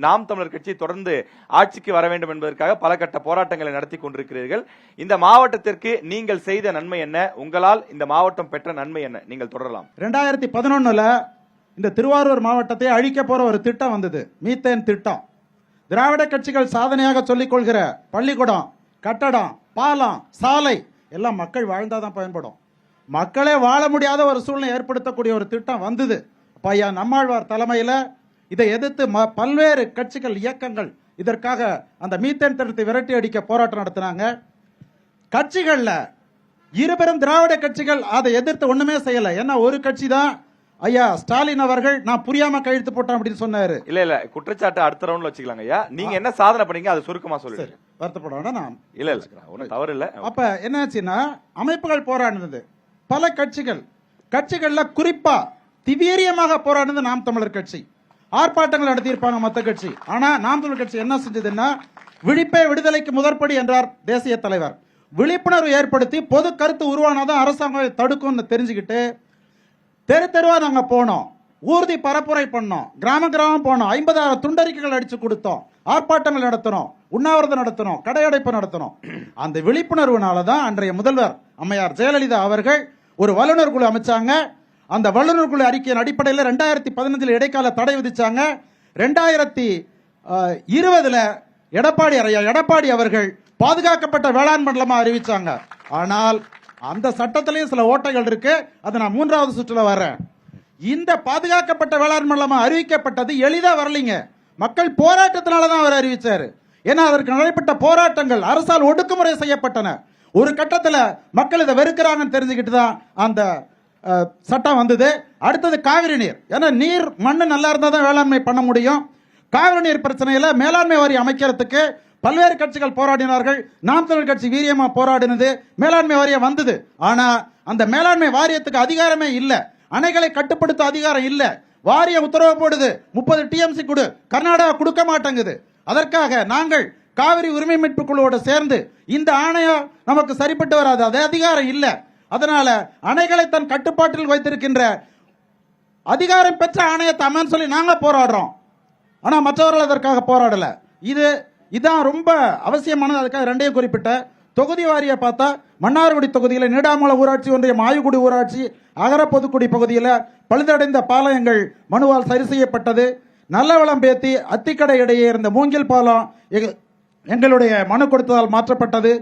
நாம் தமிழர் கட்சி தொடர்ந்து ஆட்சிக்கு வர வேண்டும் என்பதற்காக பல கட்ட போராட்டங்களை நடத்தி கொண்டிருக்கிறீர்கள். இந்த மாவட்டத்திற்கு நீங்கள் செய்த நன்மை என்ன? உங்களால் இந்த மாவட்டம் பெற்ற நன்மை என்ன? நீங்கள் தொடரலாம். 2011 இந்த திருவாரூர் மாவட்டத்தை அழிக்க போற ஒரு திட்டம் வந்தது, மீத்தேன் திட்டம். திராவிட கட்சிகள் சாதனையாக சொல்லிக் கொள்கிற பள்ளிக்கூடம், கட்டடம், பாலம், சாலை எல்லாம் மக்கள் வாழ்ந்தாதான் பயன்படும். மக்களே வாழ முடியாத ஒரு சூழ்நிலை ஏற்படுத்தக்கூடிய ஒரு திட்டம் வந்தது. ஐயா நம்மாழ்வார் தலைமையில இதை எதிர்த்து பல்வேறு கட்சிகள், இயக்கங்கள் இதற்காக அந்த மீத்தேன் திட்டத்தை விரட்டி அடிக்க போராட்டம் நடத்தினாங்க. கட்சிகள்ல இருபெரும் திராவிட கட்சிகள் அதை எதிர்த்து ஒண்ணுமே செய்யல. ஏன்னா ஒரு கட்சி தான் ஐயா ஸ்டாலின் அவர்கள் நான் புரியாம கையெழுத்து போட்டேன் அப்படின்னு சொன்னாரு. இல்ல குற்றச்சாட்டு அடுத்த ரவுண்ட்ல வச்சுக்கலாங்க ஐயா. நீங்க என்ன சாதனை பண்ணீங்க அது சுருக்கமா சொல்லுங்க. வருத்தப்பட நான் இல்ல ஒன்னும் தவறு இல்ல. அப்ப என்னாச்சுன்னா அமைப்புகள் போராடினது பல கட்சிகள்ல குறிப்பா திவீரியமாக போராடினது நாம் தமிழர் கட்சி. ஆர்ப்பாட்டங்கள் நடத்தியிருப்பாங்க மத்த கட்சி. ஆனா நாம் தமிழர் கட்சி என்ன செஞ்சதுன்னா விழிப்பே விடுதலைக்கு முதற்படி என்றார் தேசிய தலைவர். விழிப்புணர்வு ஏற்படுத்தி பொது கருத்து உருவானாதான் அரசாங்கம் தடுக்கும்னு தெரிஞ்சுக்கிட்டு தெரு தெருவா நாங்க போனோம், ஊர்தி பரப்புரை பண்ணோம், கிராமம் போனோம், 50,000 துண்டறிக்கைகள் அடிச்சு கொடுத்தோம், ஆர்ப்பாட்டங்கள் நடத்தினோம், உண்ணாவிரதம் நடத்தினோம், கடையடைப்பு நடத்தினோம். அந்த விழிப்புணர்வுனாலதான் அன்றைய முதல்வர் அம்மையார் ஜெயலலிதா அவர்கள் ஒரு வல்லுநர் குழு அமைச்சாங்க. அந்த வல்லுநர் குழு அறிக்கையின் அடிப்படையில் 2015 இடைக்கால தடை விதிச்சாங்க. 2020 எடப்பாடி அவர்கள் பாதுகாக்கப்பட்ட வேளாண் மண்டலமா அறிவிச்சாங்க. ஆனால் அந்த சட்டத்திலேயும் சில ஓட்டைகள் இருக்கு. அதை நான் 3வது சுற்றுல வரேன். இந்த பாதுகாக்கப்பட்ட வேளாண் மண்டலமா அறிவிக்கப்பட்டது எளிதா வரலீங்க. மக்கள் போராட்டத்தினாலதான் அவர் அறிவிச்சாரு. ஏன்னா அதற்கு நடைபெற்ற போராட்டங்கள் அரசால் ஒடுக்குமுறை செய்யப்பட்டன. ஒரு கட்டத்தில் மக்கள் இதை வெறுக்கிறாங்கன்னு தெரிஞ்சுக்கிட்டு தான் அந்த சட்டம் வந்தது. அடுத்தது காவிரி நீர். ஏன்னா நீர் மண்ணு நல்லா இருந்தா தான் வேளாண்மை பண்ண முடியும். காவிரி நீர் பிரச்சனையில மேலாண்மை வாரியம் அமைக்கிறதுக்கு பல்வேறு கட்சிகள் போராடினார்கள். நாம் தமிழர் கட்சி வீரியமா போராடினது, மேலாண்மை வாரியம் வந்தது. ஆனா அந்த மேலாண்மை வாரியத்துக்கு அதிகாரமே இல்ல, அணைகளை கட்டுப்படுத்த அதிகாரம் இல்ல. வாரியம் உத்தரவு போடுது 30 TMC கொடு, கர்நாடகா கொடுக்க மாட்டேங்குது. அதற்காக நாங்கள் காவிரி உரிமை மீட்பு குழுவோடு சேர்ந்து இந்த ஆணையம் நமக்கு சரிப்பட்டு வராது, அது அதிகாரம் இல்ல. அதனால அணைகளை தன் கட்டுப்பாட்டில் வைத்திருக்கின்ற அதிகாரம் பெற்ற ஆணையத்தை அமைன்னு சொல்லி நாங்க போராடுறோம். ஆனா மற்றவர்கள் அதற்காக போராடல. இதான் ரொம்ப அவசியமானது. அதுக்காக 2 குறிப்பிட்ட தொகுதி வாரிய பார்த்தா மன்னார்குடி தொகுதியில் நீடாமலை ஊராட்சி ஒன்றியம், ஆயுகுடி ஊராட்சி, அகர பொதுக்குடி பகுதியில் பழுதடைந்த பாளையங்கள் மனுவால் சரி செய்யப்பட்டது. நல்லவளம் பேத்தி அத்திக்கடை இடையே இருந்த மூங்கில் பாலம் எங்களுடைய மனு கொடுத்ததால் மாற்றப்பட்டது.